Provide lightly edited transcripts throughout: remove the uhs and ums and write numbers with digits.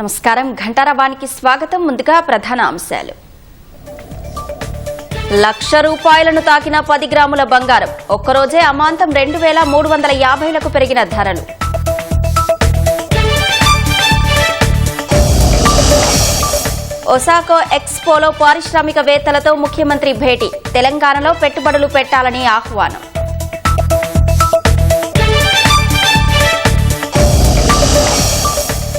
నమస్కారం. ఘంటారావానికి స్వాగతం. ముందుగా ప్రధాన అంశాలు. ₹1,00,000 తాకిన 10 గ్రాముల బంగారం. ఒక్కరోజే అమాంతం 2,350లకు పెరిగిన ధరలు. ఒసాకా ఎక్స్పోలో పారిశ్రామికవేత్తలతో ముఖ్యమంత్రి భేటీ. తెలంగాణలో పెట్టుబడులు పెట్టాలని ఆహ్వానం.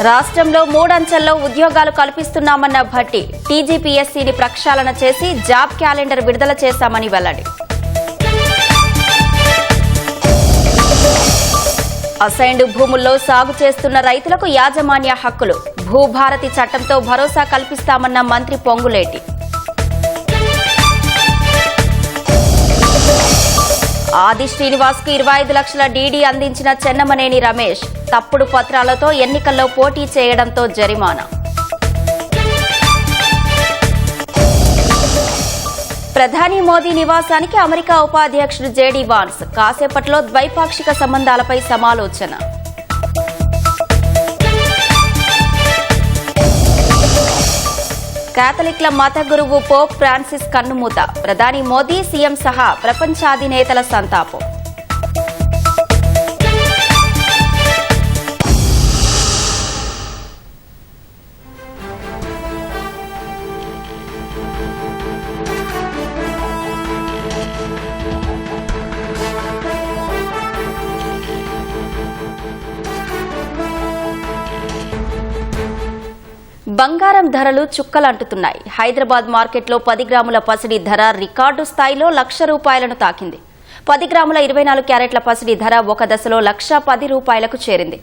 రాష్ట్రంలో 3 అంచెల్లో ఉద్యోగాలు కల్పిస్తున్నామన్న భట్టి. టీజీపీఎస్సీని ప్రక్షాళన చేసి జాబ్ క్యాలెండర్ విడుదల చేశామని వెల్లడి. అసైన్డ్ భూముల్లో సాగు చేస్తున్న రైతులకు యాజమాన్య హక్కులు. భూభారతి చట్టంతో భరోసా కల్పిస్తామన్న మంత్రి పొంగులేటి. ఆది శ్రీనివాస్ కు 25 లక్షల డీడీ అందించిన చెన్నమనేని రమేష్. తప్పుడు పత్రాలతో ఎన్నికల్లో పోటీ చేయడంతో జరిమానా. ప్రధాని మోదీ నివాసానికి అమెరికా ఉపాధ్యక్షుడు జేడీ వాన్స్. కాసేపట్లో ద్వైపాక్షిక సంబంధాలపై సమాలోచన. కేథలిక్ల మత గురువు పోప్ ఫ్రాన్సిస్ కన్నుమూత. ప్రధాని మోదీ, సీఎం సహా ప్రపంచాధినేతల సంతాపం. బంగారం ధరలు చుక్కలంటుతున్నాయి. హైదరాబాద్ మార్కెట్లో 10 గ్రాముల పసిడి ధర రికార్డు స్థాయిలో ₹1,00,000 తాకింది. 10 గ్రాముల 24 క్యారెట్ల పసిడి ధర ఒక దశలో ₹1,10,000కు చేరింది.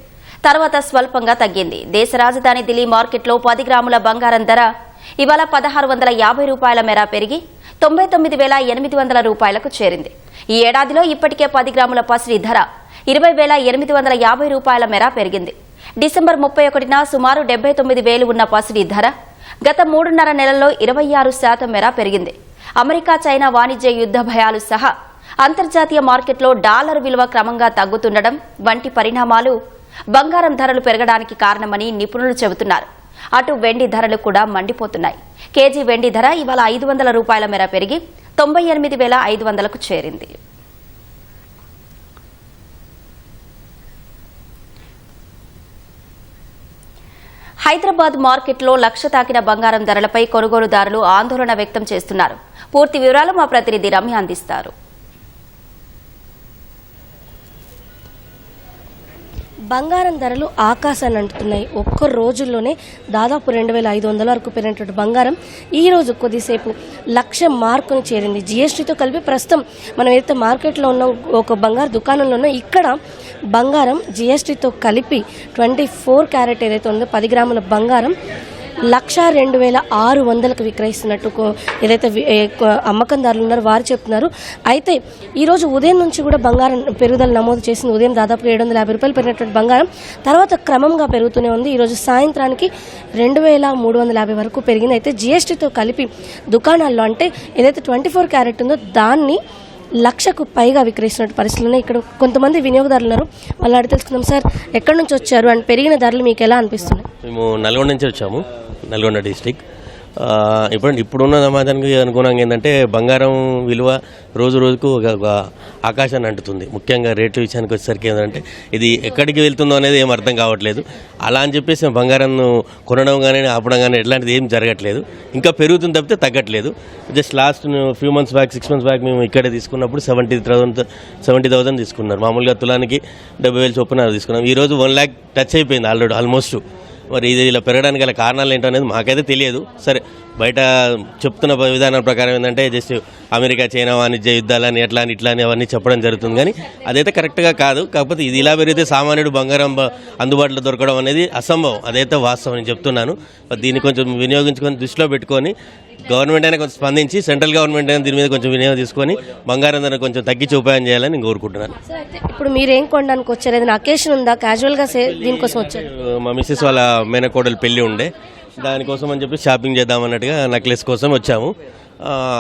తర్వాత స్వల్పంగా తగ్గింది. దేశ రాజధాని ఢిల్లీ మార్కెట్లో 10 గ్రాముల బంగారం ధర ఇవాళ ₹1,650 మేర పెరిగి ₹99,800కు చేరింది. ఈ ఏడాదిలో ఇప్పటికే 10 గ్రాముల పసిడి ధర ₹20,850 మేర పెరిగింది. డిసెంబర్ 31న సుమారు 79,000 ఉన్న పసిడి ధర గత 3.5 నెలల్లో 26% మేర పెరిగింది. అమెరికా చైనా వాణిజ్య యుద్ధ భయాలు సహా అంతర్జాతీయ మార్కెట్లో డాలర్ విలువ క్రమంగా తగ్గుతుండడం వంటి పరిణామాలు బంగారం ధరలు పెరగడానికి కారణమని నిపుణులు చెబుతున్నారు. అటు వెండి ధరలు కూడా మండిపోతున్నాయి. కేజీ వెండి ధర ఇవాళ ₹500 మేర పెరిగి 98,500కు చేరింది. హైదరాబాద్ మార్కెట్లో 1,00,000 తాకిన బంగారం ధరలపై కొనుగోలుదారులు ఆందోళన వ్యక్తం చేస్తున్నారు. పూర్తి వివరాలు మా ప్రతినిధి రమ్య అందిస్తారు. బంగారం ధరలు ఆకాశాన్ని అంటున్నాయి. ఒక్క రోజుల్లోనే దాదాపు 2,500 వరకు పెరిగినటువంటి బంగారం ఈ రోజు కొద్దిసేపు 1,00,000 మార్కుని చేరింది. జీఎస్టీతో కలిపి ప్రస్తుతం మనం ఏదైతే మార్కెట్లో ఉన్న ఒక బంగారు దుకాణంలో ఉన్నా ఇక్కడ బంగారం జీఎస్టీతో కలిపి 24 క్యారెట్ ఏదైతే ఉందో 10 గ్రాముల బంగారం 1,02,600కు విక్రయిస్తున్నట్టు ఏదైతే అమ్మకందారులు ఉన్నారో వారు చెప్తున్నారు. అయితే ఈరోజు ఉదయం నుంచి కూడా బంగారం పెరుగుదల నమోదు చేసింది. ఉదయం దాదాపు ₹750 పెరిగినటువంటి బంగారం తర్వాత క్రమంగా పెరుగుతూనే ఉంది. ఈరోజు సాయంత్రానికి 2,350 వరకు పెరిగింది. అయితే జీఎస్టీతో కలిపి దుకాణాల్లో అంటే ఏదైతే 24 క్యారెట్ ఉందో దాన్ని 1,00,000కు పైగా విక్రయిస్తున్న పరిస్థితుల్లో ఇక్కడ కొంతమంది వినియోగదారులు ఉన్నారు. వాళ్ళు అడిగి తెలుసుకుందాం. సార్, ఎక్కడి నుంచి వచ్చారు అండ్ పెరిగిన ధరలు మీకు ఎలా అనిపిస్తున్నాయి? మేము నల్గొండ నుంచి వచ్చాము, నల్గొండ డిస్టిక్. ఇప్పుడున్న సమాజానికి అనుగుణంగా ఏంటంటే బంగారం విలువ రోజు రోజుకు ఒక ఆకాశాన్ని అంటుతుంది. ముఖ్యంగా రేట్ల విషయానికి వచ్చేసరికి ఏంటంటే ఇది ఎక్కడికి వెళ్తుందో అనేది ఏం అర్థం కావట్లేదు. అలా అని చెప్పేసి బంగారం కొనడం కానీ ఆపడం కానీ ఎట్లాంటిది ఏం జరగట్లేదు. ఇంకా పెరుగుతుంది తప్పితే తగ్గట్లేదు. Just last few months back 6 months back మేము ఇక్కడే తీసుకున్నప్పుడు 70,000 తీసుకున్నారు. మామూలుగా తులానికి 70,000 చొప్పున తీసుకున్నాం. ఈరోజు 1 lakh టచ్ అయిపోయింది ఆల్రెడీ ఆల్మోస్ట్. మరి ఇది ఇలా పెరగడానికి గల కారణాలు ఏంటో అనేది మాకైతే తెలియదు. సరే, బయట చెప్తున్న విధానం ప్రకారం ఏంటంటే జస్ట్ అమెరికా చైనా వాణిజ్య యుద్ధాలని ఇట్లా అని అవన్నీ చెప్పడం జరుగుతుంది. కానీ అదైతే కరెక్ట్గా కాదు. కాకపోతే ఇది ఇలా పెరిగితే సామాన్యుడు బంగారం అందుబాటులో దొరకడం అనేది అసంభవం. అదైతే వాస్తవం నేను చెప్తున్నాను. దీన్ని కొంచెం వినియోగించుకొని దృష్టిలో పెట్టుకొని గవర్నమెంట్ అయినా కొంచెం స్పందించి సెంట్రల్ గవర్నమెంట్ అయినా దీని మీద కొంచెం వినియోగం తీసుకొని బంగారం ధర కొంచెం తగ్గించి ఉపాయం చేయాలని నేను కోరుకుంటున్నాను. ఇప్పుడు మీరు ఏం కొనడానికి వచ్చారు? ఏదైనా అకేషన్ ఉందా? క్యాజువల్గా దీనికోసం వచ్చారు? మా మిస్సెస్ వాళ్ళ మేనకోడలు పెళ్లి ఉండే, దానికోసం అని చెప్పి షాపింగ్ చేద్దామన్నట్టుగా నెక్లెస్ కోసం వచ్చాము.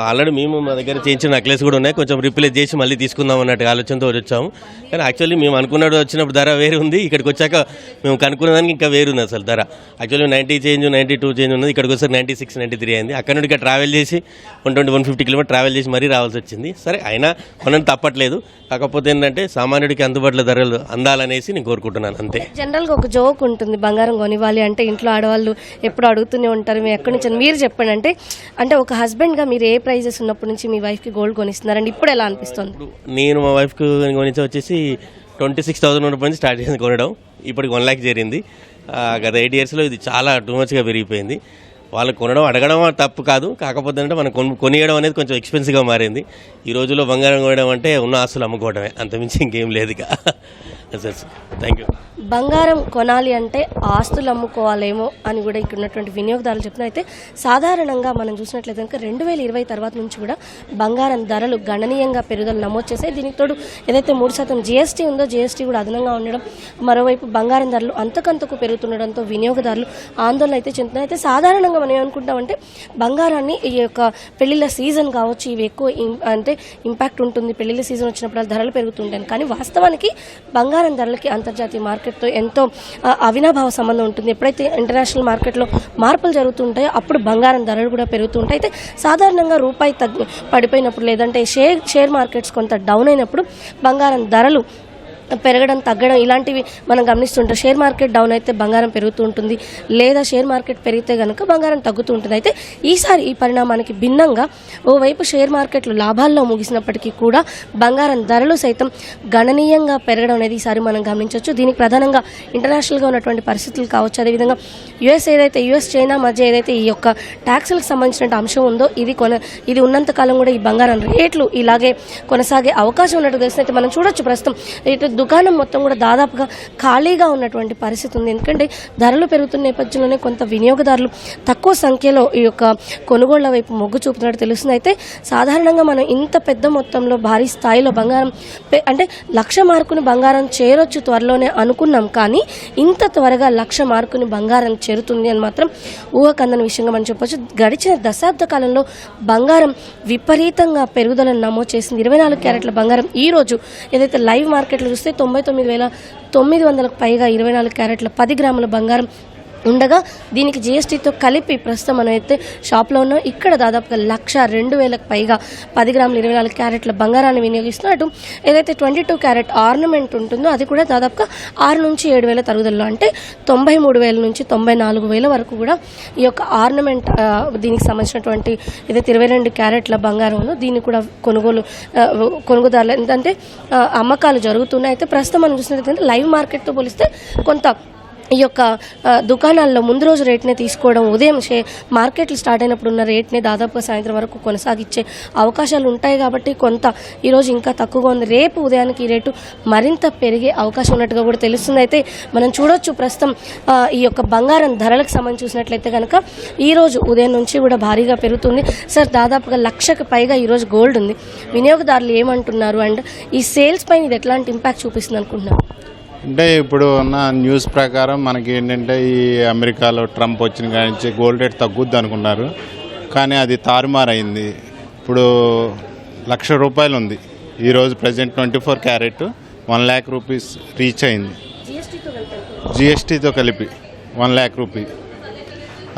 ఆల్రెడీ మేము మా దగ్గర చేయించిన నెక్లెస్ కూడా ఉన్నాయి, కొంచెం రిప్లేస్ చేసి మళ్ళీ తీసుకుందాం అన్నట్టు ఆలోచనతో వచ్చాము. కానీ యాక్చువల్లీ మేము అనుకున్నట్టు వచ్చినప్పుడు ధర వేరు ఉంది, ఇక్కడికి వచ్చాక మేము కనుక్కున్న దానికి ఇంకా వేరు ఉంది అసలు ధర. యాక్చువల్లీ 90 చేంజ్ 92 చేంజ్ ఉన్నది, ఇక్కడికి వచ్చి 96 93 అయింది. అక్కడ నుండి ఇక్కడ ట్రావెల్ చేసి 120-150 కిలోమీటర్ ట్రావెల్ చేసి మరీ రావాల్సి వచ్చింది. సరే అయినా కొనని తప్పట్లేదు, కాకపోతే ఏంటంటే సామాన్యుడికి అందుబాటులో ధరలు అందాలనేసి నేను కోరుకుంటున్నాను అంతే. జనరల్గా ఒక జోక్ ఉంటుంది, బంగారం కొనివ్వాలి అంటే ఇంట్లో ఆడవాళ్ళు ఎప్పుడు అడుగుతూనే ఉంటారు, మేము ఎక్కడి నుంచి మీరు చెప్పండి అంటే ఒక హస్బెండ్గా మీరు ఏ ప్రైజెస్ ఉన్నప్పటి నుంచి మీ వైఫ్కి గోల్డ్ కొనిస్తున్నారండి, ఇప్పుడు ఎలా అనిపిస్తుంది? నేను మా వైఫ్కి కొనిచ్చే వచ్చేసి 26,000 ఉన్నప్పటి నుంచి స్టార్ట్ చేసింది కొనడం, ఇప్పటికి 1 lakh చేరింది. గత 8 yearsలో ఇది చాలా టూ మచ్గా పెరిగిపోయింది. వాళ్ళు కొనడం అడగడం తప్పు కాదు, కాకపోతే అంటే మనం కొనియడం అనేది కొంచెం ఎక్స్పెన్సివ్గా మారింది. ఈ రోజుల్లో బంగారం కొనడం అంటే ఉన్న ఆస్తులు అమ్ముకోవడమే, అంతమించి ఇంకేం లేదు ఇక. Thank you. బంగారం కొనాలి అంటే ఆస్తులు అమ్ముకోవాలేమో అని కూడా ఇక్కడ ఉన్నటువంటి వినియోగదారులు చెప్తున్నారు. అయితే సాధారణంగా మనం చూసినట్లయితే కనుక 2020 తర్వాత నుంచి కూడా బంగారం ధరలు గణనీయంగా పెరుగుదల నమోదు చేశాయి. దీనికి తోడు ఏదైతే 3% జీఎస్టీ ఉందో జీఎస్టీ కూడా అదనంగా ఉండడం, మరోవైపు బంగారం ధరలు అంతకంతకు పెరుగుతుండడంతో వినియోగదారులు ఆందోళన అయితే చెందుతున్నారు. అయితే సాధారణంగా మనం ఏమనుకుంటామంటే బంగారాన్ని ఈ యొక్క పెళ్లిళ్ళ సీజన్ కావచ్చు, ఇవి ఎక్కువ అంటే ఇంపాక్ట్ ఉంటుంది, పెళ్లిళ్ళ సీజన్ వచ్చినప్పుడు ధరలు పెరుగుతుంటాయి. కానీ వాస్తవానికి బంగారం ధరలకి అంతర్జాతీయ మార్కెట్తో ఎంతో అవినాభావ సంబంధం ఉంటుంది. ఎప్పుడైతే ఇంటర్నేషనల్ మార్కెట్లో మార్పులు జరుగుతుంటాయో అప్పుడు బంగారం ధరలు కూడా పెరుగుతుంటాయి. అయితే సాధారణంగా రూపాయి పడిపోయినప్పుడు లేదంటే షేర్ మార్కెట్స్ కొంత డౌన్ అయినప్పుడు బంగారం ధరలు పెరగడం తగ్గడం ఇలాంటివి మనం గమనిస్తుంటాం. షేర్ మార్కెట్ డౌన్ అయితే బంగారం పెరుగుతూ ఉంటుంది, లేదా షేర్ మార్కెట్ పెరిగితే కనుక బంగారం తగ్గుతూ ఉంటుంది. అయితే ఈసారి ఈ పరిణామానికి భిన్నంగా ఓవైపు షేర్ మార్కెట్లు లాభాల్లో ముగిసినప్పటికీ కూడా బంగారం ధరలు సైతం గణనీయంగా పెరగడం అనేది ఈసారి మనం గమనించవచ్చు. దీనికి ప్రధానంగా ఇంటర్నేషనల్గా ఉన్నటువంటి పరిస్థితులు కావచ్చు, అదేవిధంగా యుఎస్ చైనా మధ్య ఏదైతే ఈ యొక్క ట్యాక్స్లకు సంబంధించిన అంశం ఉందో ఇది ఉన్నంతకాలం కూడా ఈ బంగారం రేట్లు ఇలాగే కొనసాగే అవకాశం ఉన్నట్టు తెలిసిన అయితే మనం చూడొచ్చు. ప్రస్తుతం ఇటు దుకాణం మొత్తం కూడా దాదాపుగా ఖాళీగా ఉన్నటువంటి పరిస్థితి ఉంది. ఎందుకంటే ధరలు పెరుగుతున్న నేపథ్యంలోనే కొంత వినియోగదారులు తక్కువ సంఖ్యలో ఈ యొక్క కొనుగోళ్ల వైపు మొగ్గు చూపుతున్నట్టు తెలుస్తుంది. అయితే సాధారణంగా మనం ఇంత పెద్ద మొత్తంలో భారీ స్థాయిలో బంగారం అంటే 1,00,000 మార్కుని బంగారం చేరొచ్చు త్వరలోనే అనుకున్నాం, కానీ ఇంత త్వరగా 1,00,000 మార్కుని బంగారం చేరుతుంది అని మాత్రం ఊహకందని విషయంగా మనం చెప్పొచ్చు. గడిచిన దశాబ్ద కాలంలో బంగారం విపరీతంగా పెరుగుదలను నమోదు చేసింది. 24 క్యారెట్ల బంగారం ఈ రోజు ఏదైతే లైవ్ మార్కెట్లో చూస్తే 99,900కు పైగా 24 క్యారెట్ల 10 గ్రాముల బంగారం ఉండగా దీనికి జీఎస్టీతో కలిపి ప్రస్తుతం మనం అయితే షాప్లో ఉన్నాం. ఇక్కడ దాదాపుగా 1,02,000కు పైగా 10 గ్రాముల 24 క్యారెట్ల బంగారాన్ని వినియోగిస్తున్నట్టు ఏదైతే 22 క్యారెట్ ఆర్నమెంట్ ఉంటుందో అది కూడా దాదాపుగా 6 నుంచి 7,000 తరుగుదలలో, అంటే 93,000 నుంచి 94,000 వరకు కూడా ఈ యొక్క ఆర్నమెంట్ దీనికి సంబంధించినటువంటి ఏదైతే 22 క్యారెట్ల బంగారం ఉందో దీన్ని కూడా కొనుగోదారులు ఏంటంటే అమ్మకాలు జరుగుతున్నాయి. అయితే ప్రస్తుతం మనం చూసినట్లయితే లైవ్ మార్కెట్తో పోలిస్తే కొంత ఈ యొక్క దుకాణాల్లో ముందు రోజు రేట్నే తీసుకోవడం, ఉదయం మార్కెట్లు స్టార్ట్ అయినప్పుడు ఉన్న రేట్నే దాదాపుగా సాయంత్రం వరకు కొనసాగించే అవకాశాలు ఉంటాయి. కాబట్టి కొంత ఈరోజు ఇంకా తక్కువగా ఉంది, రేపు ఉదయానికి ఈ రేటు మరింత పెరిగే అవకాశం ఉన్నట్టుగా కూడా తెలుస్తుంది. అయితే మనం చూడొచ్చు ప్రస్తుతం ఈ యొక్క బంగారం ధరలకు సంబంధించి చూసినట్లయితే కనుక ఈరోజు ఉదయం నుంచి కూడా భారీగా పెరుగుతుంది. సార్, దాదాపుగా 1,00,000కు పైగా ఈరోజు గోల్డ్ ఉంది. వినియోగదారులు ఏమంటున్నారు అండ్ ఈ సేల్స్ పైన ఇది ఎట్లాంటి ఇంపాక్ట్ చూపిస్తుంది అనుకుంటున్నారు? అంటే ఇప్పుడు ఉన్న న్యూస్ ప్రకారం మనకి ఏంటంటే ఈ అమెరికాలో ట్రంప్ వచ్చిన కానీ గోల్డ్ రేట్ తగ్గుద్ది అనుకున్నారు, కానీ అది తారుమారైంది. ఇప్పుడు 1,00,000 రూపాయలు ఉంది ఈరోజు present 24 carrot 1 lakh rupees reach అయింది జిఎస్టీతో కలిపి 1 lakh రూపీ.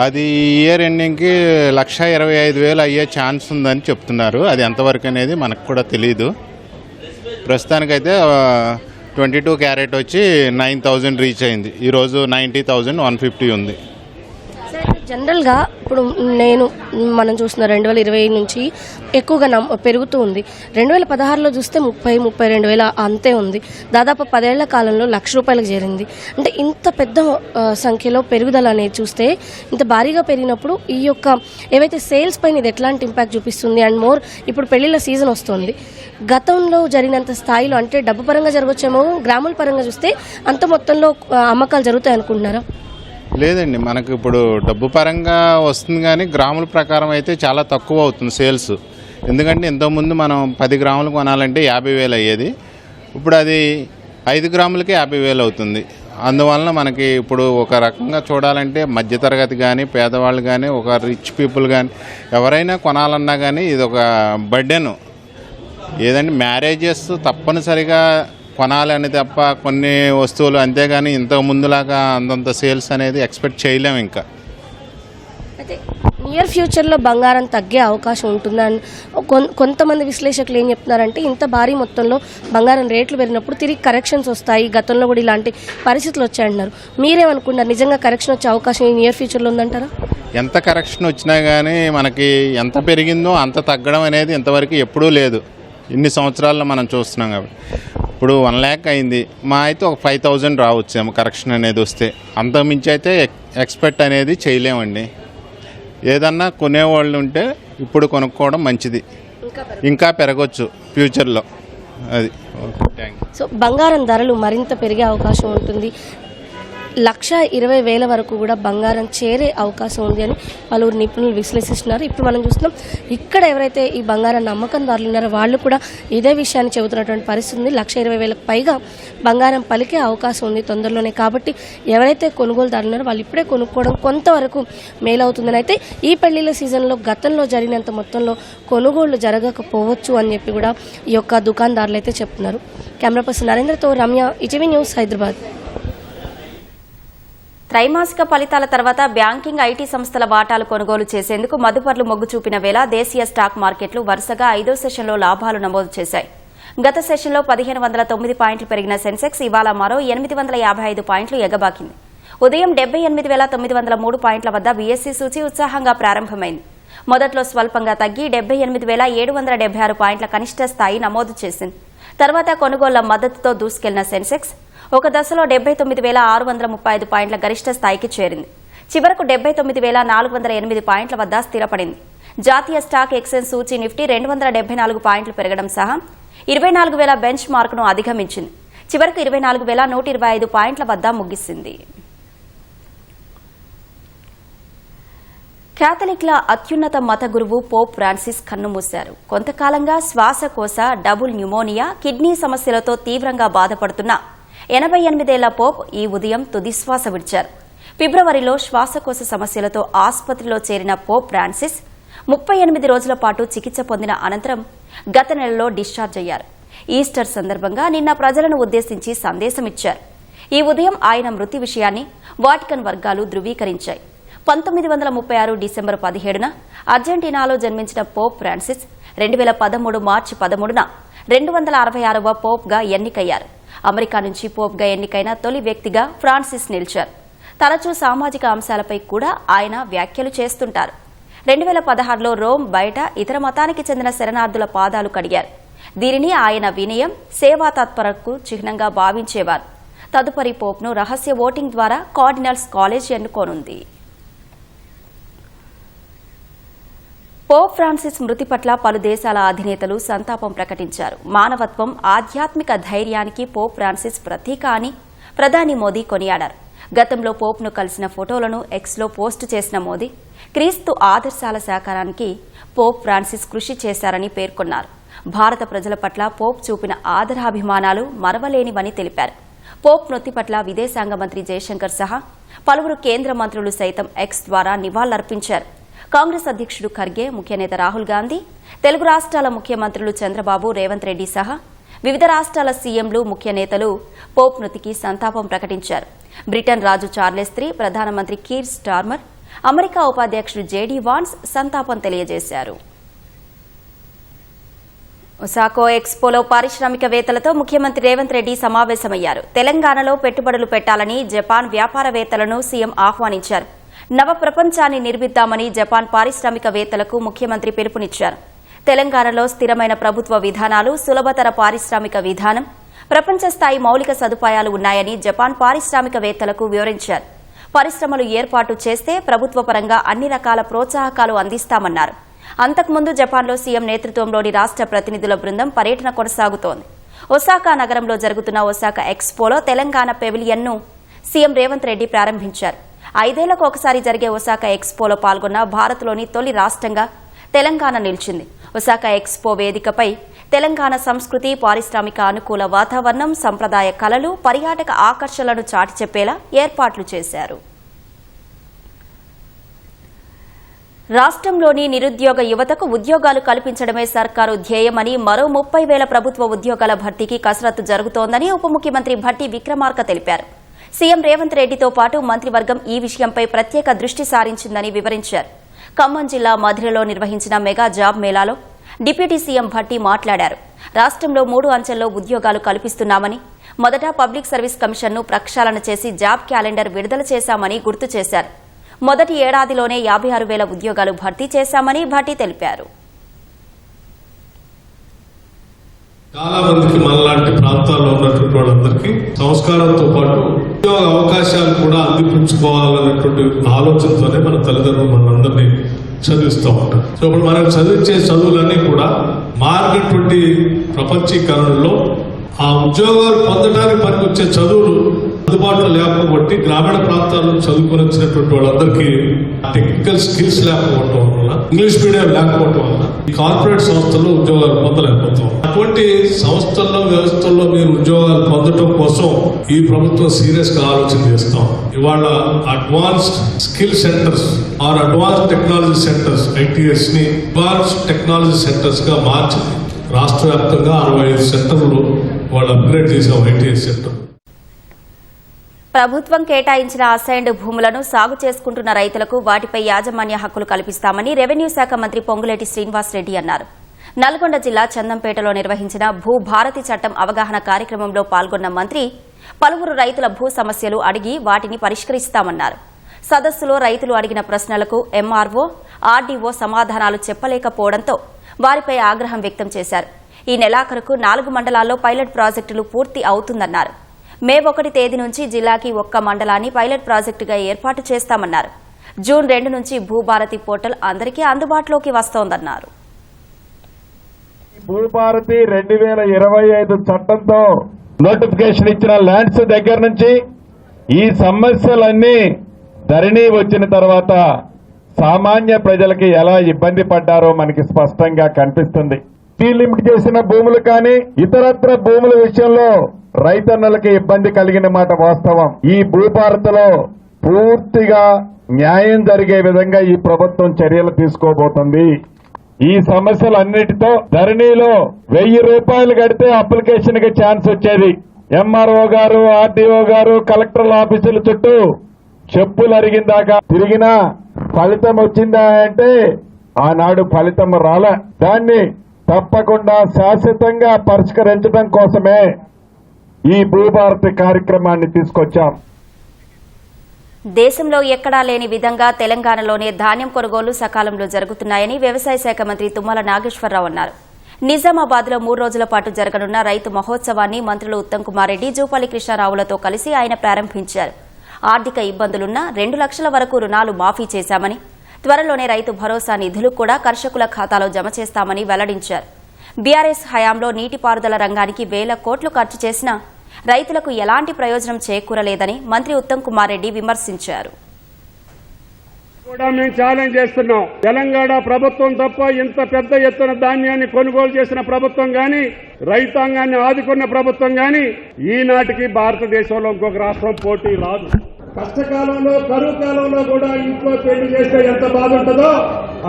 అది ఇయర్ ఎండింగ్కి 1,25,000 అయ్యే ఛాన్స్ ఉందని చెప్తున్నారు. అది ఎంతవరకు అనేది మనకు కూడా తెలియదు. ప్రస్తుతానికైతే 22 క్యారెట్ వచ్చి 9,000 రీచ్ అయింది. ఈరోజు 90,150 ఉంది. జనరల్గా ఇప్పుడు మనం చూస్తున్న 2020 నుంచి ఎక్కువగా పెరుగుతూ ఉంది. 2016లో చూస్తే 30,000-32,000 అంతే ఉంది. దాదాపు 10 ఏళ్ల కాలంలో 1,00,000 రూపాయలకు చేరింది. అంటే ఇంత పెద్ద సంఖ్యలో పెరుగుదల అనేది చూస్తే ఇంత భారీగా పెరిగినప్పుడు ఈ యొక్క ఏవైతే సేల్స్ పైన ఇది ఎట్లాంటి ఇంపాక్ట్ చూపిస్తుంది అండ్ మోర్ ఇప్పుడు పెళ్లిళ్ళ సీజన్ వస్తుంది. గతంలో జరిగినంత స్థాయిలో అంటే డబ్బు పరంగా జరగవచ్చేమో, గ్రాముల పరంగా చూస్తే అంత మొత్తంలో అమ్మకాలు జరుగుతాయి అనుకుంటున్నారా? లేదండి, మనకు ఇప్పుడు డబ్బు పరంగా వస్తుంది కానీ గ్రాముల ప్రకారం అయితే చాలా తక్కువ అవుతుంది సేల్స్. ఎందుకంటే ఇంతకుముందు మనం 10 గ్రాములు కొనాలంటే 50,000 అయ్యేది, ఇప్పుడు అది 5 గ్రాములకే 50,000 అవుతుంది. అందువలన మనకి ఇప్పుడు ఒక రకంగా చూడాలంటే మధ్యతరగతి కానీ పేదవాళ్ళు కానీ ఒక రిచ్ పీపుల్ కానీ ఎవరైనా కొనాలన్నా కానీ ఇది ఒక బర్డెన్. ఏదంటే మ్యారేజెస్ తప్పనిసరిగా కొనాలి అని తప్ప కొన్ని వస్తువులు, అంతేగాని ఇంతకు ముందులాగా అంతంత సేల్స్ అనేది ఎక్స్పెక్ట్ చేయలేము. ఇంకా అయితే నియర్ ఫ్యూచర్లో బంగారం తగ్గే అవకాశం ఉంటుందని కొంతమంది విశ్లేషకులు ఏం చెప్తున్నారంటే, ఇంత భారీ మొత్తంలో బంగారం రేట్లు పెరిగినప్పుడు తిరిగి కరెక్షన్స్ వస్తాయి, గతంలో కూడా ఇలాంటి పరిస్థితులు వచ్చాయంటున్నారు. మీరేమనుకున్నారు, నిజంగా కరెక్షన్ వచ్చే అవకాశం ఈ నియర్ ఫ్యూచర్లో ఉందంటారా? ఎంత కరెక్షన్ వచ్చినా కానీ మనకి ఎంత పెరిగిందో అంత తగ్గడం అనేది ఇంతవరకు ఎప్పుడూ లేదు. ఇన్ని సంవత్సరాల్లో మనం చూస్తున్నాం కాబట్టి. ఇప్పుడు 1 lakh అయింది, మా అయితే ఒక 5,000 రావచ్చేమో కరెక్షన్ అనేది వస్తే. అంతకుమించి అయితే ఎక్స్పెక్ట్ అనేది చేయలేమండి. ఏదన్నా కొనేవాళ్ళు ఉంటే ఇప్పుడు కొనుక్కోవడం మంచిది, ఇంకా పెరగవచ్చు ఫ్యూచర్లో. అది ఓకే, థ్యాంక్ యూ. సో బంగారం ధరలు మరింత పెరిగే అవకాశం ఉంటుంది. 1,20,000 వరకు కూడా బంగారం చేరే అవకాశం ఉంది అని పలువురు నిపుణులు విశ్లేషిస్తున్నారు. ఇప్పుడు మనం చూస్తున్నాం, ఇక్కడ ఎవరైతే ఈ బంగారం నమ్మకందారులు ఉన్నారో వాళ్ళు కూడా ఇదే విషయాన్ని చెబుతున్నటువంటి పరిస్థితి ఉంది. 1,20,000 పైగా బంగారం పలికే అవకాశం ఉంది తొందరలోనే. కాబట్టి ఎవరైతే కొనుగోలుదారులు ఉన్నారో వాళ్ళు ఇప్పుడే కొనుక్కోవడం కొంతవరకు మేలవుతుందని. అయితే ఈ పెళ్లిళ్ళ సీజన్లో గతంలో జరిగినంత మొత్తంలో కొనుగోళ్లు జరగకపోవచ్చు అని చెప్పి కూడా ఈ యొక్క దుకాణదారులు అయితే చెప్తున్నారు. కెమెరా పర్సన్ నరేంద్రతో రమ్య, ఈటీవీ న్యూస్, హైదరాబాద్. త్రైమాసిక ఫలితాల తర్వాత బ్యాంకింగ్, ఐటీ సంస్థల వాటాలు కొనుగోలు చేసేందుకు మదుపర్లు మొగ్గు చూపిన వేళ దేశీయ స్టాక్ మార్కెట్లు వరుసగా 5వ సెషన్లో లాభాలు నమోదు చేశాయి. గత సెషన్లో 1,509 పాయింట్లు పెరిగిన సెన్సెక్స్ ఇవాళ మరో 855 పాయింట్లు ఎగబాకింది. ఉదయం 78,903 పాయింట్ల వద్ద బీఎస్సీ సూచీ ఉత్సాహంగా ప్రారంభమైంది. మొదట్లో స్వల్పంగా తగ్గి 78,776 పాయింట్ల కనిష్ట స్థాయి నమోదు చేసింది. తర్వాత కొనుగోళ్ల మద్దతుతో దూసుకెళ్లిన సెన్సెక్స్ ఒక దశలో 79,635 పాయింట్ల గరిష్ట స్థాయికి చేరింది. చివరకు 79,408 పాయింట్ల వద్ద స్థిరపడింది. జాతీయ స్టాక్ ఎక్స్చేంజ్ సూచీ నిఫ్టీ 274 పాయింట్లు పెరగడం సహా 24,000 బెంచ్ మార్కును అధిగమించింది. చివరకు 24,125 పాయింట్ల వద్ద ముగిసింది. కేథలిక్ల అత్యున్నత మత గురువు పోప్ ఫ్రాన్సిస్ కన్నుమూశారు. కొంతకాలంగా శ్వాసకోశ, డబుల్ న్యూమోనియా, కిడ్నీ సమస్యలతో తీవ్రంగా బాధపడుతున్న 88 ఏళ్ల పోప్ ఈ ఉదయం తుదిశ్వాస విడిచారు. ఫిబ్రవరిలో శ్వాసకోశ సమస్యలతో ఆసుపత్రిలో చేరిన పోప్ ఫ్రాన్సిస్ 38 రోజుల పాటు చికిత్స పొందిన అనంతరం గత నెలలో డిశ్చార్జ్ అయ్యారు. ఈస్టర్ సందర్భంగా నిన్న ప్రజలను ఉద్దేశించి సందేశమిచ్చారు. ఈ ఉదయం ఆయన మృతి విషయాన్ని వాటికన్ వర్గాలు ధృవీకరించాయి. 1936 డిసెంబర్ 17న అర్జెంటీనాలో జన్మించిన పోప్ ఫ్రాన్సిస్ 2013 మార్చి 13న 266వ పోప్గా ఎన్నికయ్యారు. అమెరికా నుంచి పోప్గా ఎన్నికైన తొలి వ్యక్తిగా ఫ్రాన్సిస్ నిలిచారు. తరచూ సామాజిక అంశాలపై కూడా ఆయన వ్యాఖ్యలు చేస్తుంటారు. 2016లో రోమ్ బయట ఇతర మతానికి చెందిన శరణార్థుల పాదాలు కడిగారు. దీనిని ఆయన వినయం, సేవా తత్పరతకు చిహ్నంగా భావించేవారు. తదుపరి పోప్ను రహస్య ఓటింగ్ ద్వారా కార్డినల్స్ కాలేజ్ ఎన్నుకోనుంది. పోప్ ఫ్రాన్సిస్ మృతి పట్ల పలు దేశాల అధినేతలు సంతాపం ప్రకటించారు. మానవత్వం, ఆధ్యాత్మిక ధైర్యానికి పోప్ ఫ్రాన్సిస్ ప్రతీక అని ప్రధాని మోదీ కొనియాడారు. గతంలో పోప్ను కలిసిన ఫోటోలను ఎక్స్లో పోస్టు చేసిన మోదీ, క్రీస్తు ఆదర్శాల సాకారానికి పోప్ ఫ్రాన్సిస్ కృషి చేశారని పేర్కొన్నారు. భారత ప్రజల పట్ల పోప్ చూపిన ఆదరాభిమానాలు మరవలేనివని తెలిపారు. పోప్ మృతి పట్ల విదేశాంగ మంత్రి జయశంకర్ సహా పలువురు కేంద్ర మంత్రులు సైతం ఎక్స్ ద్వారా నివాళులర్పించారు. కాంగ్రెస్ అధ్యక్షుడు ఖర్గే, ముఖ్య నేత రాహుల్ గాంధీ, తెలుగు రాష్ట్రాల ముఖ్యమంత్రులు చంద్రబాబు, రేవంత్ రెడ్డి సహా వివిధ రాష్ట్రాల సీఎంలు, ముఖ్య నేతలు పోప్ మృతికి సంతాపం ప్రకటించారు. బ్రిటన్ రాజు చార్లెస్ III, ప్రధానమంత్రి కీర్ స్టార్మర్, అమెరికా ఉపాధ్యక్షుడు జేడీ వాన్స్ సంతాపం తెలియజేశారు. ఒసాకా ఎక్స్పోలో పారిశ్రామికవేత్తలతో ముఖ్యమంత్రి రేవంత్ రెడ్డి సమావేశమయ్యారు. తెలంగాణలో పెట్టుబడులు పెట్టాలని జపాన్ వ్యాపారవేత్తలను సీఎం ఆహ్వానించారు. నవ ప్రపంచాన్ని నిర్మిద్దామని జపాన్ పారిశ్రామికవేత్తలకు ముఖ్యమంత్రి పిలుపునిచ్చారు. తెలంగాణలో స్థిరమైన ప్రభుత్వ విధానాలు, సులభతర పారిశ్రామిక విధానం, ప్రపంచ స్థాయి మౌలిక సదుపాయాలు ఉన్నాయని జపాన్ పారిశ్రామికవేత్తలకు వివరించారు. పరిశ్రమలు ఏర్పాటు చేస్తే ప్రభుత్వ పరంగా అన్ని రకాల ప్రోత్సాహకాలు అందిస్తామన్నారు. అంతకుముందు జపాన్లో సీఎం నేతృత్వంలోని రాష్ట్ర ప్రతినిధుల బృందం పర్యటన కొనసాగుతోంది. ఒసాకా నగరంలో జరుగుతున్న ఒసాకా ఎక్స్పోలో తెలంగాణ పెవిలియన్ను సీఎం రేవంత్ రెడ్డి ప్రారంభించారు. 5 ఏళ్లకు ఒకసారి జరిగే ఒసాకా ఎక్స్పోలో పాల్గొన్న భారత్లోని తొలి రాష్ట్రంగా తెలంగాణ నిలిచింది. ఒసాకా ఎక్స్పో వేదికపై తెలంగాణ సంస్కృతి, పారిశ్రామిక అనుకూల వాతావరణం, సంప్రదాయ కళలు, పర్యాటక ఆకర్షణలను చాటి చెప్పేలా ఏర్పాట్లు చేశారు. రాష్ట్రంలోని నిరుద్యోగ యువతకు ఉద్యోగాలు కల్పించడమే సర్కారు ధ్యేయమని, మరో 30,000 ప్రభుత్వ ఉద్యోగాల భర్తీకి కసరత్తు జరుగుతోందని ఉప ముఖ్యమంత్రి భట్టి విక్రమార్క తెలిపారు. సీఎం రేవంత్ రెడ్డితో పాటు మంత్రివర్గం ఈ విషయంపై ప్రత్యేక దృష్టి సారించిందని వివరించారు. ఖమ్మం జిల్లా మధిరలో నిర్వహించిన మెగా జాబ్ మేళాలో డిప్యూటీ సీఎం భట్టి మాట్లాడారు. రాష్ట్రంలో 3 అంచెల్లో ఉద్యోగాలు కల్పిస్తున్నామని, మొదట పబ్లిక్ సర్వీస్ కమిషన్ను ప్రక్షాళన చేసి జాబ్ క్యాలెండర్ విడుదల చేశామని గుర్తు చేశారు. మొదటి ఏడాదిలోనే 56,000 ఉద్యోగాలు భర్తీ చేశామని భట్టి తెలిపారు. చాలా మందికి మనలాంటి ప్రాంతాల్లో ఉన్నటువంటి వాళ్ళందరికీ సంస్కారంతో పాటు ఉద్యోగ అవకాశాలు కూడా అందిపించుకోవాలనేటువంటి ఆలోచనతోనే మన తల్లిదండ్రులు మనందరినీ చదివిస్తూ ఉంటారు. సో ఇప్పుడు మనం చదివించే చదువులన్నీ కూడా మారినటువంటి ప్రపంచీకరణలో ఆ ఉద్యోగాలు పొందడానికి పనికొచ్చే చదువులు అందుబాటులో లేకపోతే గ్రామీణ ప్రాంతాల్లో చదువుకొని వచ్చినటువంటి వాళ్ళందరికీ టెక్నికల్ స్కిల్స్ లేకపోవడం వల్ల, ఇంగ్లీష్ మీడియం లేకపోవడం వల్ల ఈ కార్పొరేట్ సంస్థల్లో ఉద్యోగాలు పొందలేకపోతాం. అటువంటి సంస్థల్లో, వ్యవస్థల్లో మీరు ఉద్యోగాలు పొందడం కోసం ఈ ప్రభుత్వం సీరియస్ గా ఆలోచన చేస్తాం. ఇవాళ advanced skill centres or advanced technology centres, ITS ని అడ్వాన్స్డ్ టెక్నాలజీ సెంటర్స్ గా మార్చింది. రాష్ట్ర వ్యాప్తంగా 65 సెంటర్లు వాళ్ళు అప్గ్రేడ్ చేసాం. ITS centre. ప్రభుత్వం కేటాయించిన అసైన్డ్ భూములను సాగు చేసుకుంటున్న రైతులకు వాటిపై యాజమాన్య హక్కులు కల్పిస్తామని రెవెన్యూ శాఖ మంత్రి పొంగులేటి శ్రీనివాసరెడ్డి అన్నారు. నల్గొండ జిల్లా చందంపేటలో నిర్వహించిన భూభారతి చట్టం అవగాహన కార్యక్రమంలో పాల్గొన్న మంత్రి పలువురు రైతుల భూ సమస్యలు అడిగి వాటిని పరిష్కరిస్తామన్నారు. సదస్సులో రైతులు అడిగిన ప్రశ్నలకు MRO, RDO సమాధానాలు చెప్పలేకపోవడంతో వారిపై ఆగ్రహం వ్యక్తం చేశారు. ఈ నెలాఖరుకు 4 మండలాల్లో పైలట్ ప్రాజెక్టులు పూర్తి అవుతుందన్నారు. మే 1 తేదీ నుంచి జిల్లాకి 1 మండలాన్ని పైలట్ ప్రాజెక్టుగా ఏర్పాటు చేస్తామన్నారు. జూన్ 2 నుంచి భూభారతి పోర్టల్ అందరికీ అందుబాటులోకి వస్తోందన్నారు. భూభారతి 2025 చట్టంతో నోటిఫికేషన్ ఇచ్చిన ల్యాండ్స్ దగ్గర నుంచి ఈ సమస్యలన్నీ ధరణి వచ్చిన తర్వాత సామాన్య ప్రజలకి ఎలా ఇబ్బంది పడ్డారో మనకి స్పష్టంగా కనిపిస్తుంది. లిమిట్ చేసిన భూములు కానీ ఇతరత్ర భూముల విషయంలో రైతన్నలకి ఇబ్బంది కలిగిన మాట వాస్తవం. ఈ భూభారతిలో పూర్తిగా న్యాయం జరిగే విధంగా ఈ ప్రభుత్వం చర్యలు తీసుకోబోతుంది. ఈ సమస్యలన్నిటితో ధరణిలో 1000 రూపాయలు కడితే అప్లికేషన్ కి ఛాన్స్ వచ్చేది. MRO గారు, RDO గారు, కలెక్టర్ల ఆఫీసుల చుట్టూ చెప్పులు అరిగిందాకా తిరిగినా ఫలితం వచ్చిందా అంటే ఆనాడు ఫలితం రాలే. దాన్ని తప్పకుండా శాశ్వతంగా పరిష్కరించడం కోసమే ఈ భూభారతి కార్యక్రమాన్ని తీసుకొచ్చాం. దేశంలో ఎక్కడా లేని విధంగా తెలంగాణలోనే ధాన్యం కొనుగోలు సకాలంలో జరుగుతున్నాయని వ్యవసాయ శాఖ మంత్రి తుమ్మల నాగేశ్వరరావు అన్నారు. నిజామాబాద్లో 3 రోజుల పాటు జరగనున్న రైతు మహోత్సవాన్ని మంత్రులు ఉత్తమ్ కుమార్ రెడ్డి, జూపల్లి కృష్ణారావులతో కలిసి ఆయన ప్రారంభించారు. ఆర్థిక ఇబ్బందులున్నా 2 లక్షల వరకు రుణాలు మాఫీ చేశామని, త్వరలోనే రైతు భరోసా నిధులు కూడా కర్షకుల ఖాతాలో జమ చేస్తామని వెల్లడించారు. బీఆర్ఎస్ హయాంలో నీటిపారుదల రంగానికి 1000 కోట్లు ఖర్చు చేసినా రైతులకు ఎలాంటి ప్రయోజనం చేకూరలేదని మంత్రి ఉత్తమ్ కుమార్ రెడ్డి విమర్శించారు. కూడా మేము ఛాలెంజ్ చేస్తున్నాం. తెలంగాణ ప్రభుత్వం తప్ప ఇంత పెద్ద ఎత్తున ధాన్యాన్ని కొనుగోలు చేసిన ప్రభుత్వం గాని, రైతాంగాన్ని ఆదుకున్న ప్రభుత్వం గాని ఈనాటికి భారతదేశంలో ఇంకొక రాష్ట్రం పోటీ రాదు. కష్టకాలంలో, కరువు కాలంలో కూడా ఇంట్లో పెళ్లి చేస్తే ఎంత బాధ ఉంటుందో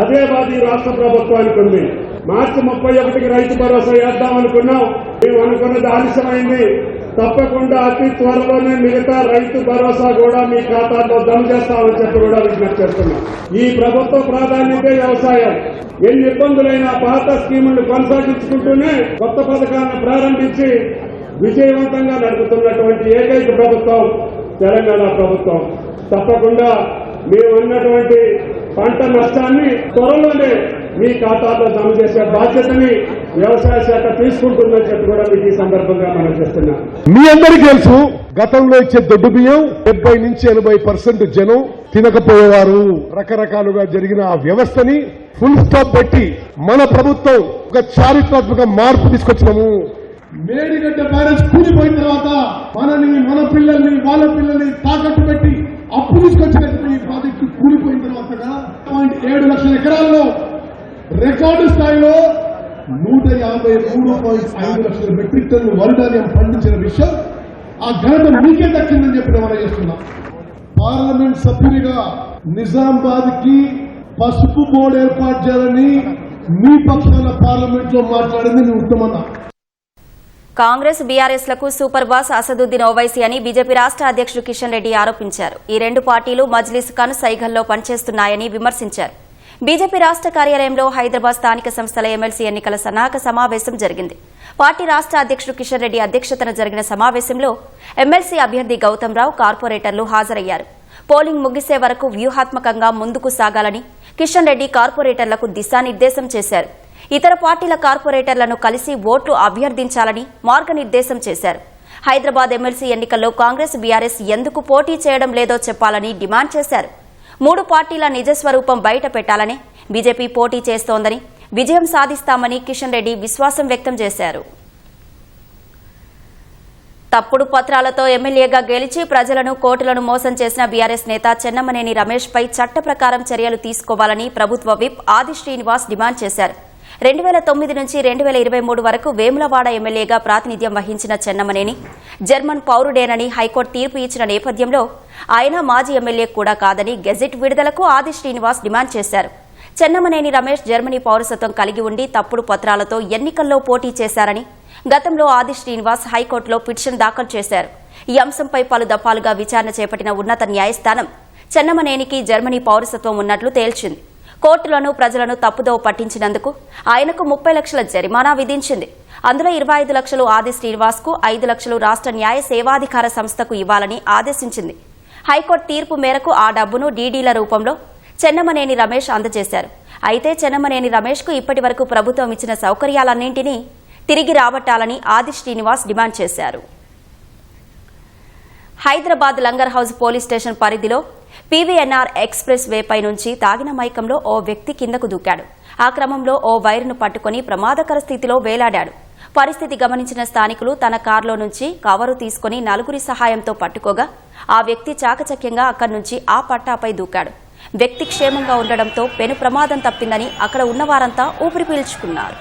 అదే బాధ ఈ రాష్ట్ర ప్రభుత్వానికి ఉంది. మార్చి 31కి రైతు భరోసా వేద్దాం అనుకున్నాం. మేము అనుకున్నది ఆలస్యమైంది. తప్పకుండా అతి త్వరలోనే మిగతా రైతు భరోసా కూడా మీ ఖాతాలో జమ చేస్తామని చెప్పి కూడా విజ్ఞప్తి చేస్తున్నాం. ఈ ప్రభుత్వ ప్రాధాన్యతే వ్యవసాయం. ఎన్ని ఇబ్బందులైనా పాత స్కీములను కొనసాగించుకుంటూనే కొత్త పథకాలను ప్రారంభించి విజయవంతంగా నడుపుతున్నటువంటి ఏకైక ప్రభుత్వం తెలంగాణ ప్రభుత్వం. తప్పకుండా మేము అన్నటువంటి పంట నష్టాన్ని త్వరలోనే మీ ఖాతాలో జమ చేసే బాధ్యతని వ్యవసాయ శాఖ తీసుకుంటుందని చెప్పి కూడా మీకు ఈ సందర్భంగా మనం చేస్తున్నాం. మీ అందరికీ తెలుసు, గతంలో ఇచ్చే దొడ్డు బియ్యం 70 నుంచి 80% జనం తినకపోయేవారు. రకరకాలుగా జరిగిన ఆ వ్యవస్థని ఫుల్ స్టాప్ పెట్టి మన ప్రభుత్వం ఒక చారిత్రాత్మక మార్పు తీసుకొచ్చినాము. మేడిగడ్డ బ్యారేజ్ కూలిపోయిన తర్వాత మన పిల్లల్ని, వాళ్ళ పిల్లల్ని తాకట్టు పెట్టి అప్పు తీసుకొచ్చినటువంటి ఈ ప్రాజెక్టు కూలిపోయిన తర్వాత 7 లక్షల ఎకరాల్లో రికార్డు స్థాయిలో 153.5 లక్షల మెట్రిక్ టన్ను వరి ధాన్యం పండించిన విషయం ఆ ఘనత మీకే దక్కిందని చెప్పి మనం చేస్తున్నాం. పార్లమెంట్ సభ్యునిగా నిజామాబాద్ కి పసుపు బోర్డు ఏర్పాటు చేయాలని మీ పక్షాన పార్లమెంట్ లో మాట్లాడింది మీ ఉత్తమన్నా. కాంగ్రెస్ బీఆర్ఎస్ లకు సూపర్ బాస్ అసదుద్దీన్ ఓవైసీ అని బీజేపీ రాష్ట్ర అధ్యక్షుడు కిషన్ రెడ్డి ఆరోపించారు. ఈ రెండు పార్టీలు మజ్లిస్ కను సైగల్లో పనిచేస్తున్నాయని విమర్శించారు. బీజేపీ రాష్ట్ర కార్యాలయంలో హైదరాబాద్ స్థానిక సంస్థల ఎమ్మెల్సీ ఎన్నికల సన్నాహక సమావేశం జరిగింది. పార్టీ రాష్ట్ర అధ్యక్షుడు కిషన్ రెడ్డి అధ్యక్షతన జరిగిన సమావేశంలో ఎమ్మెల్సీ అభ్యర్థి గౌతమ్ రావు, కార్పొరేటర్లు హాజరయ్యారు. పోలింగ్ ముగిసే వరకు వ్యూహాత్మకంగా ముందుకు సాగాలని కిషన్ రెడ్డి కార్పొరేటర్లకు దిశానిర్దేశం చేశారు. ఇతర పార్టీల కార్పొరేటర్లను కలిసి ఓట్లు అభ్యర్థించాలని మార్గనిర్దేశం చేశారు. హైదరాబాద్ ఎమ్మెల్సీ ఎన్నికల్లో కాంగ్రెస్ బీఆర్ఎస్ ఎందుకు పోటీ చేయడం లేదో చెప్పాలని డిమాండ్ చేశారు. 3 పార్టీల నిజస్వరూపం బయట పెట్టాలని బీజేపీ పోటీ చేస్తోందని, విజయం సాధిస్తామని కిషన్ రెడ్డి విశ్వాసం వ్యక్తం చేశారు. తప్పుడు పత్రాలతో ఎమ్మెల్యేగా గెలిచి ప్రజలను, కోర్టులను మోసం చేసిన బీఆర్ఎస్ నేత చెన్నమనేని రమేష్ పై చట్ట ప్రకారం చర్యలు తీసుకోవాలని ప్రభుత్వ విప్ ఆది శ్రీనివాస్ డిమాండ్ చేశారు. 2009 నుంచి 2023 వరకు వేములవాడ ఎమ్మెల్యేగా ప్రాతినిధ్యం వహించిన చెన్నమనేని జర్మన్ పౌరుడేనని హైకోర్టు తీర్పు ఇచ్చిన నేపథ్యంలో ఆయన మాజీ ఎమ్మెల్యే కూడా కాదని గెజెట్ విడుదలకు ఆది శ్రీనివాస్ డిమాండ్ చేశారు. చెన్నమనేని రమేష్ జర్మనీ పౌరసత్వం కలిగి ఉండి తప్పుడు పత్రాలతో ఎన్నికల్లో పోటీ చేశారని గతంలో ఆది శ్రీనివాస్ హైకోర్టులో పిటిషన్ దాఖలు చేశారు. ఈ అంశంపై పలు దఫాలుగా విచారణ చేపట్టిన ఉన్నత న్యాయస్థానం చెన్నమనేనికి జర్మనీ పౌరసత్వం ఉన్నట్లు తేల్చింది. కోర్టులను, ప్రజలను తప్పుదోవ పట్టించినందుకు ఆయనకు 30 లక్షల జరిమానా విధించింది. అందులో 25 లక్షలు ఆది శ్రీనివాస్ కు, 5 లక్షలు రాష్ట్ర న్యాయ సేవాధికార సంస్థకు ఇవ్వాలని ఆదేశించింది. హైకోర్టు తీర్పు మేరకు ఆ డబ్బును డీడీల రూపంలో చెన్నమనేని రమేష్ అందజేశారు. అయితే చెన్నమనేని రమేష్ కు ఇప్పటి వరకు ప్రభుత్వం ఇచ్చిన సౌకర్యాలన్నింటినీ తిరిగి రాబట్టాలని ఆది శ్రీనివాస్ డిమాండ్ చేశారు. Hyderabad langar house police station పరిధిలో పీవీఎన్ఆర్ ఎక్స్ప్రెస్ వేపై నుంచి తాగిన మైకంలో ఓ వ్యక్తి కిందకు దూకాడు. ఆ క్రమంలో ఓ వైరును పట్టుకుని ప్రమాదకర స్థితిలో వేలాడాడు. పరిస్థితి గమనించిన స్థానికులు తన కారులో నుంచి కవరు తీసుకుని 4 సహాయంతో పట్టుకోగా ఆ వ్యక్తి చాకచక్యంగా అక్కడి నుంచి ఆ పట్టాపై దూకాడు. వ్యక్తి క్షేమంగా ఉండడంతో పెను ప్రమాదం తప్పిందని అక్కడ ఉన్నవారంతా ఊపిరి పీల్చుకున్నారు.